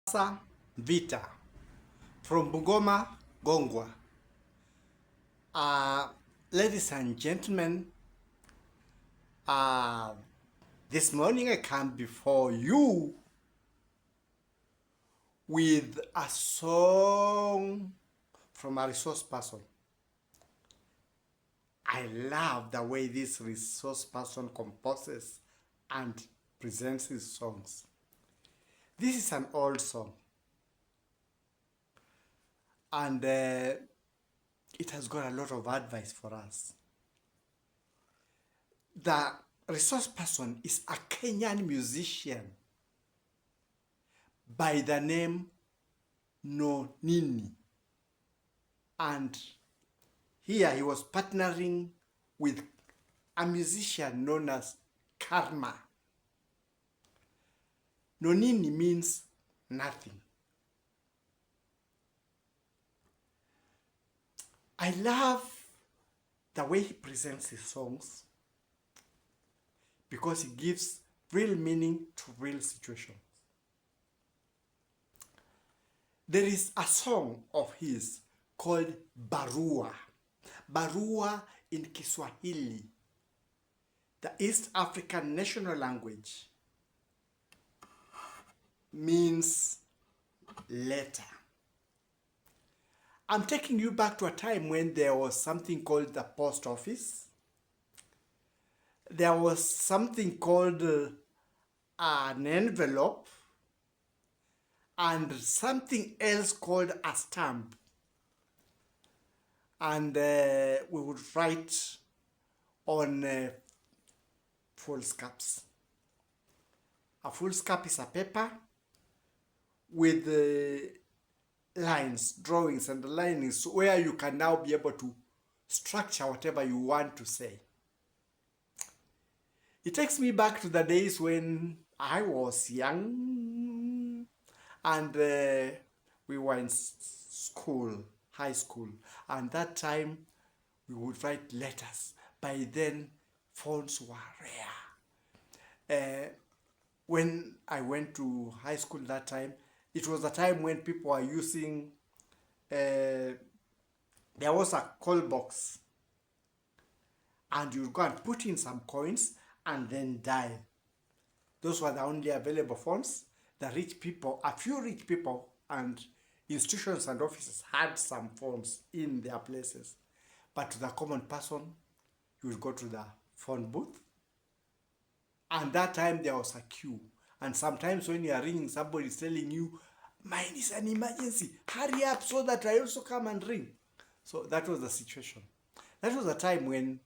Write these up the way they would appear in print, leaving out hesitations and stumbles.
Mvita from Bungoma, Gongwa. Ladies and gentlemen, this morning I come before you with a song from a resource person. I love the way this resource person composes and presents his songs. This is an old song, and it has got a lot of advice for us. The resource person is a Kenyan musician by the name Nonini, and here he was partnering with a musician known as Karma. Nonini means nothing. I love the way he presents his songs because he gives real meaning to real situations. There is a song of his called Barua. Barua in Kiswahili, the East African national language, means letter. I'm taking you back to a time when there was something called the post office. There was something called an envelope and something else called a stamp. And we would write on foolscaps. A foolscap is a paper with lines, drawings, and linings where you can now be able to structure whatever you want to say. It takes me back to the days when I was young and we were in school, high school, and that time we would write letters. By then, phones were rare. When I went to high school that time, it was a time when people were using, there was a call box, and you go and put in some coins and then dial. Those were the only available phones. The rich people, a few rich people and institutions and offices had some phones in their places. But to the common person, you would go to the phone booth. And that time there was a queue. And sometimes when you are ringing, somebody is telling you, mine is an emergency. Hurry up so that I also come and ring. So that was the situation. That was a time when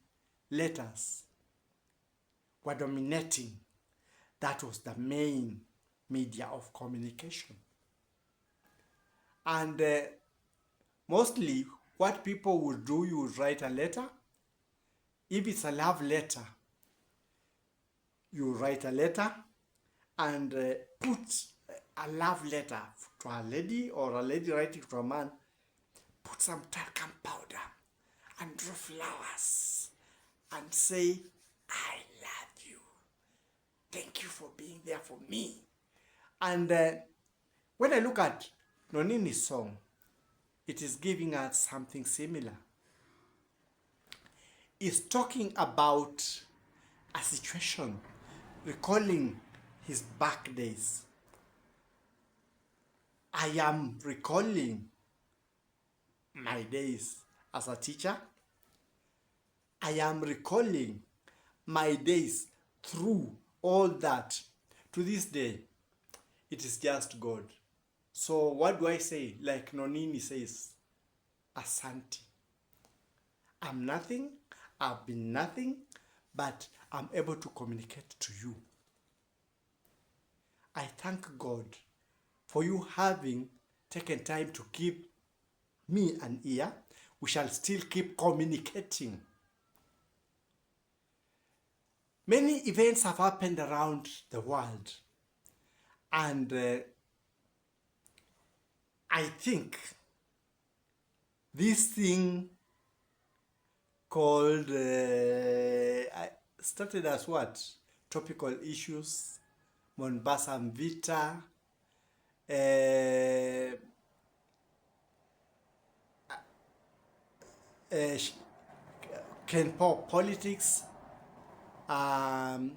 letters were dominating. That was the main media of communication. And mostly what people would do, you would write a letter. If it's a love letter, you write a letter and put a love letter to a lady, or a lady writing to a man, put some talcum powder and draw flowers and say, I love you. Thank you for being there for me. And when I look at Nonini's song, it is giving us something similar. It's talking about a situation, recalling his back days. I am recalling my days as a teacher. I am recalling my days through all that. To this day, it is just God. So what do I say? Like Nonini says, Asante. I'm nothing, I've been nothing, but I'm able to communicate to you. I thank God for you having taken time to give me an ear. We shall still keep communicating. Many events have happened around the world, and I think this thing called, started as what? Topical issues, Monbasa, Mvita, uh, can politics. Um,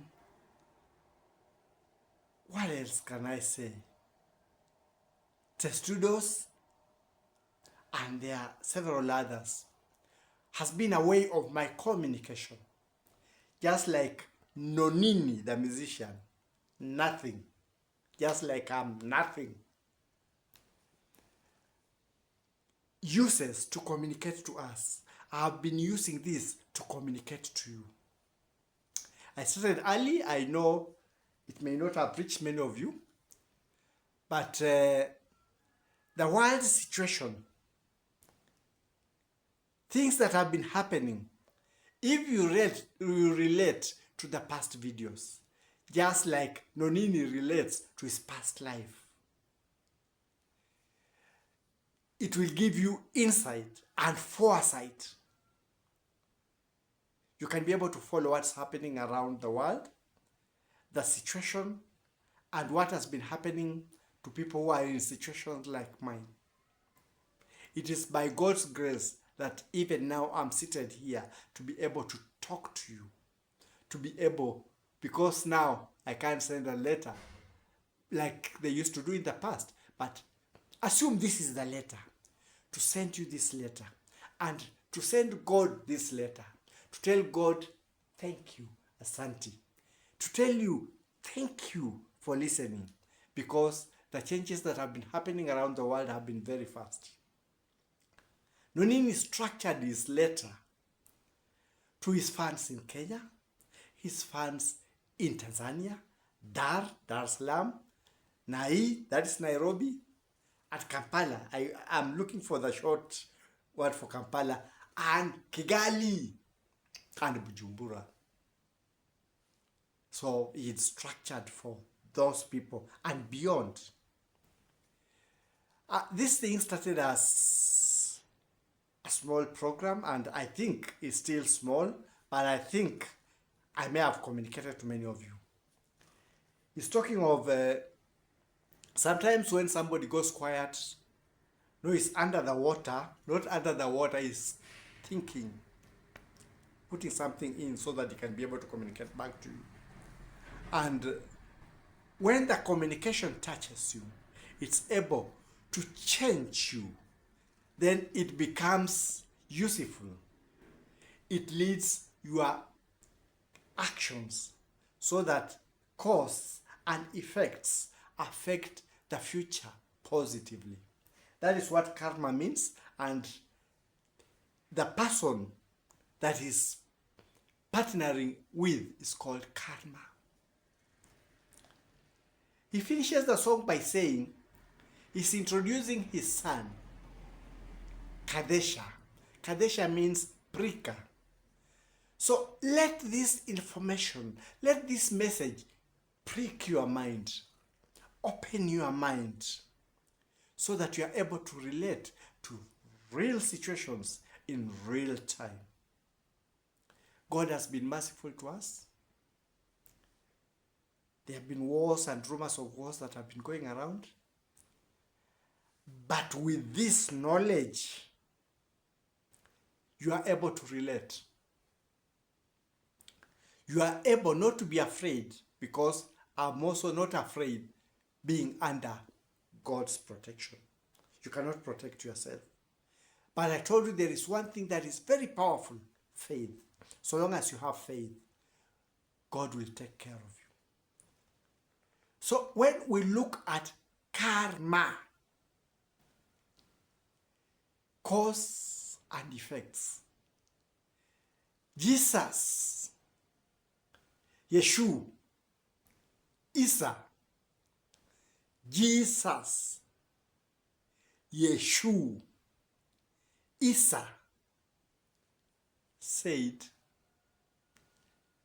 what else can I say? Testudos, and there are several others, has been a way of my communication. Just like Nonini, the musician, nothing. Just like I'm nothing. Uses to communicate to us. I've been using this to communicate to you. I started early. I know it may not have reached many of you, but the world situation, things that have been happening, if you relate to the past videos, just like Nonini relates to his past life, it will give you insight and foresight. You can be able to follow what's happening around the world, the situation, and what has been happening to people who are in situations like mine. It is by God's grace that even now I'm seated here to be able to talk to you, to be able, because now I can't send a letter like they used to do in the past, but assume this is the letter, to send you this letter, and to send God this letter, to tell God, thank you, Asante, to tell you, thank you for listening, because the changes that have been happening around the world have been very fast. Nonini structured his letter to his fans in Kenya, his fans in Tanzania, Dar es Salaam, Nai, that is Nairobi, at Kampala. I'm looking for the short word for Kampala, and Kigali, and Bujumbura. So it's structured for those people and beyond. This thing started as a small program, and I think it's still small, but I think I may have communicated to many of you. It's talking of sometimes when somebody goes quiet, no, he's under the water, not under the water, he's thinking, putting something in so that he can be able to communicate back to you. And when the communication touches you, it's able to change you. Then it becomes useful. It leads your actions so that cause and effects affect the future positively. That is what karma means, and the person that is partnering with is called karma. He finishes the song by saying he's introducing his son, Kadesha. Kadesha means pricker. So let this information, let this message prick your mind, open your mind, so that you are able to relate to real situations in real time. God has been merciful to us. There have been wars and rumors of wars that have been going around. But with this knowledge, you are able to relate. You are able not to be afraid, because I'm also not afraid being under God's protection. You cannot protect yourself. But I told you there is one thing that is very powerful, faith. So long as you have faith, God will take care of you. So when we look at karma, cause and effects, Jesus, Yeshua, Isa, Jesus, Yeshua, Isa said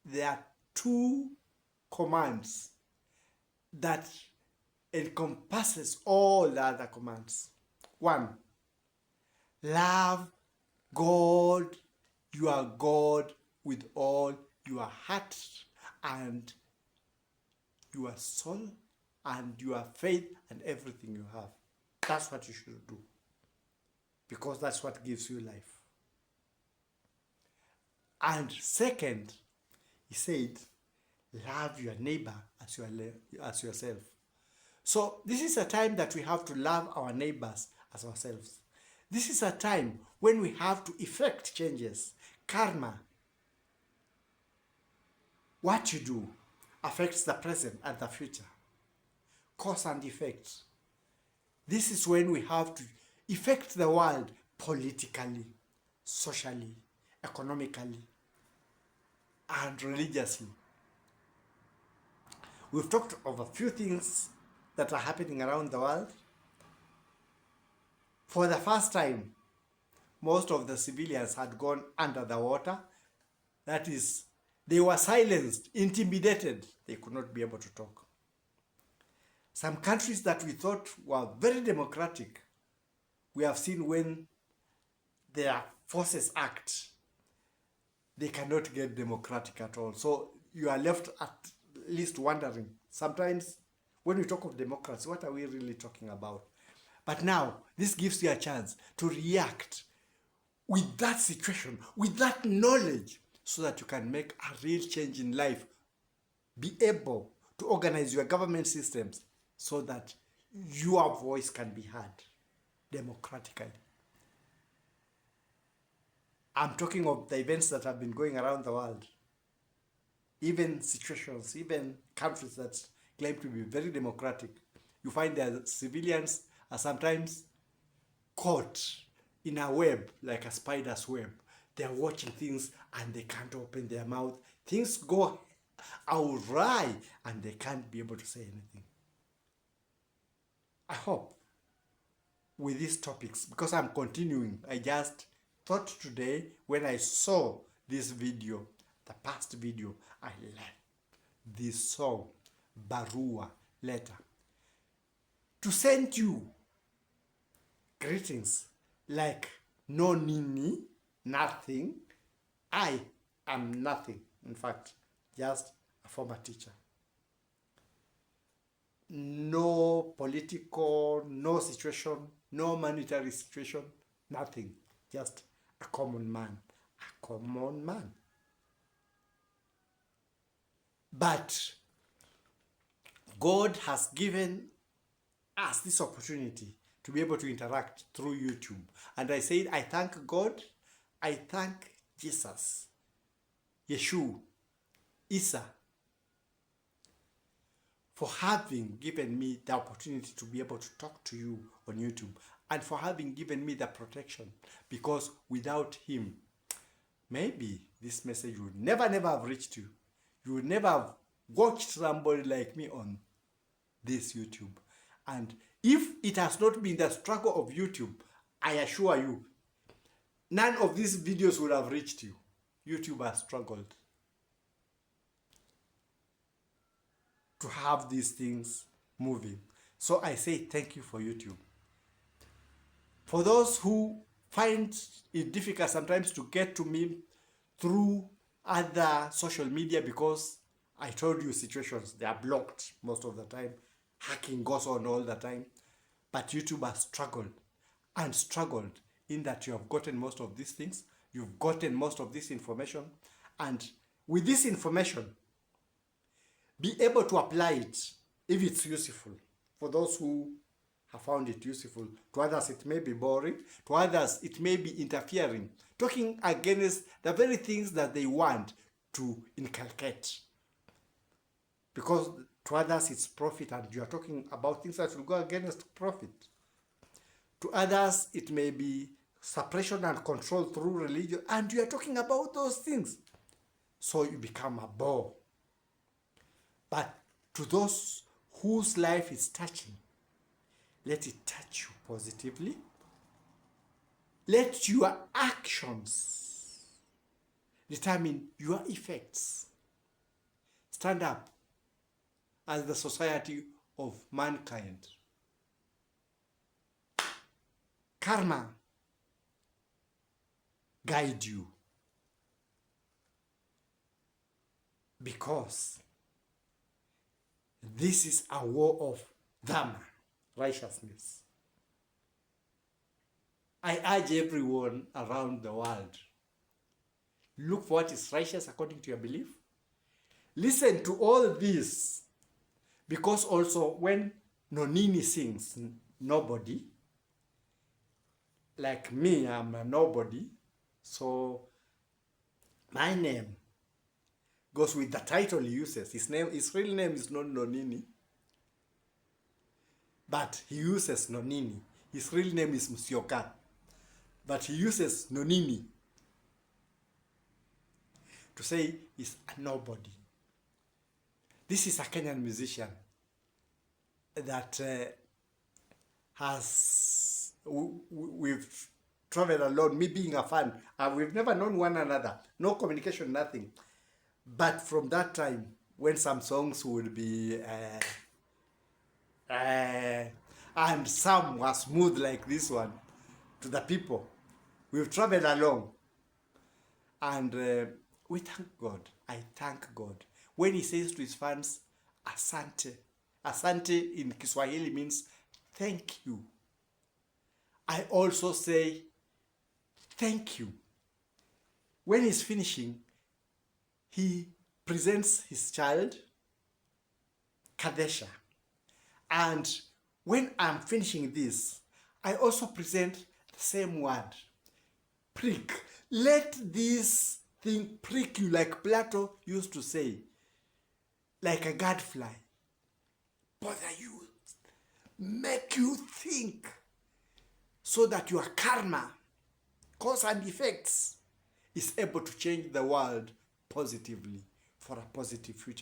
there are two commands that encompasses all the other commands. One, love God, your God, with all your heart and your soul and your faith and everything you have. That's what you should do, because that's what gives you life. And second, he said, love your neighbor as yourself. So this is a time that we have to love our neighbors as ourselves. This is a time when we have to effect changes. Karma, what you do, affects the present and the future. Cause and effect. This is when we have to affect the world politically, socially, economically, and religiously. We've talked of a few things that are happening around the world. For the first time, most of the civilians had gone under the water. That is, they were silenced, intimidated. They could not be able to talk. Some countries that we thought were very democratic, we have seen when their forces act, they cannot get democratic at all. So you are left at least wondering, sometimes when we talk of democracy, what are we really talking about? But now, this gives you a chance to react with that situation, with that knowledge, so that you can make a real change in life. Be able to organize your government systems so that your voice can be heard democratically. I'm talking of the events that have been going around the world. Even situations, even countries that claim to be very democratic, you find that civilians are sometimes caught in a web, like a spider's web. They're watching things and they can't open their mouth. Things go awry and they can't be able to say anything. I hope with these topics, because I'm continuing, I just thought today when I saw this video, the past video, I left this song, Barua letter, to send you greetings like no nini, nothing. I am nothing. In fact, just a former teacher. No political, no situation, no monetary situation, nothing. Just a common man. A common man. But God has given us this opportunity to be able to interact through YouTube. And I said, I thank God, I thank Jesus, Yeshua, Isa, for having given me the opportunity to be able to talk to you on YouTube, and for having given me the protection, because without him, maybe this message would never have reached you. You would never have watched somebody like me on this YouTube. And if it has not been the struggle of YouTube, I assure you, none of these videos would have reached you. YouTube has struggled to have these things moving. So I say thank you for YouTube. For those who find it difficult sometimes to get to me through other social media, because I told you situations, they are blocked most of the time. Hacking goes on all the time. But YouTube has struggled and struggled in that you have gotten most of these things. You've gotten most of this information. And with this information, be able to apply it if it's useful. For those who have found it useful. To others, it may be boring. To others, it may be interfering, talking against the very things that they want to inculcate. Because to others, it's profit, and you are talking about things that will go against profit. To others, it may be suppression and control through religion, and you are talking about those things. So you become a bore. But to those whose life is touching, let it touch you positively. Let your actions determine your effects. Stand up as the society of mankind. Karma guide you, because this is a war of dharma, righteousness. I urge everyone around the world, Look for what is righteous according to your belief. Listen to all this, because also when Nonini sings nobody, like me, I'm a nobody, so my name goes with the title he uses. His real name is not Nonini, but he uses Nonini. His real name is Musyoka, but he uses Nonini to say he's a nobody. This is a Kenyan musician that we've traveled alone, me being a fan. We've never known one another, no communication, nothing. But from that time, when some songs would be, and some were smooth like this one, to the people, we've traveled along. And we thank God. I thank God. When he says to his fans, asante. Asante in Kiswahili means thank you. I also say thank you. When he's finishing, he presents his child, Kadesha. And when I'm finishing this, I also present the same word, prick. Let this thing prick you, like Plato used to say, like a gadfly. Bother you, make you think, so that your karma, cause and effects, is able to change the world positively for a positive future